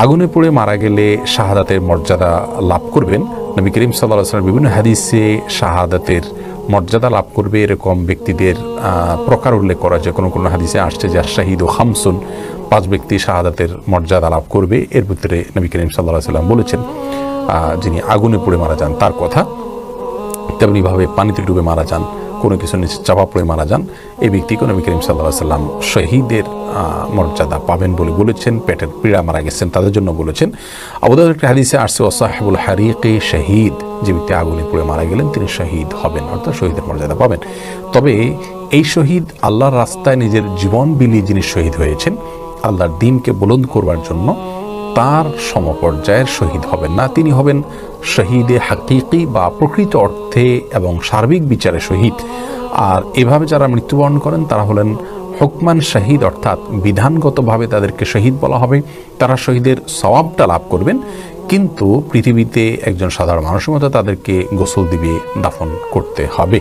আগুনে পুড়ে মারা গেলে শাহাদাতের মর্যাদা লাভ করবেন। নবী করিম সাল্লাল্লাহু আলাইহি ওয়াসাল্লাম বিভিন্ন হাদিসে শাহাদাতের মর্যাদা লাভ করবে এরকম ব্যক্তিদের প্রকার উল্লেখ করা যায়। কোনো কোনো হাদিসে আসছে যে শাহিদ ও খামসুন, 5 ব্যক্তি শাহাদাতের মর্যাদা লাভ করবে। এর ভিতরে নবী করিম সাল্লাল্লাহু আলাইহি ওয়াসাল্লাম বলেছেন যিনি আগুনে পুড়ে মারা যান তার কথা, তেমনিভাবে পানিতে ডুবে মারা যান, কোনো কিছু নিচে চাপা পড়ে মারা যান, এই ব্যক্তিকে নবী করিম সাল্লাল্লাহু আলাইহি ওয়াসাল্লাম শহীদের মর্যাদা পাবেন বলে বলেছেন। পেটের পীড়া মারা গেছেন তাদের জন্য বলেছেন। আবু দাউদের একটা হাদিসে আসছে ওয়াসাহিবুল হারিকে শহীদ, যে ব্যক্তি আগুনে পুড়ে মারা গেলেন তিনি শহীদ হবেন, অর্থাৎ শহীদের মর্যাদা পাবেন। তবে এই শহীদ আল্লাহর রাস্তায় নিজের জীবন বিলিয়ে যিনি শহীদ হয়েছেন আল্লাহর দ্বীনকে বুলন্দ করবার জন্য, তার সমপর্যায়ের শহীদ হবেন না। তিনি হবেন শহীদে হাকিকি বা প্রকৃত অর্থে এবং সার্বিক বিচারে শহীদ। আর এভাবে যারা মৃত্যুবরণ করেন তারা হলেন হুকমান শহীদ, অর্থাৎ বিধানগতভাবে তাদেরকে শহীদ বলা হবে। তারা শহীদের সওয়াবটা লাভ করবেন, কিন্তু পৃথিবীতে একজন সাধারণ মানুষের মতো তাদেরকে গোসল দিবে, দাফন করতে হবে।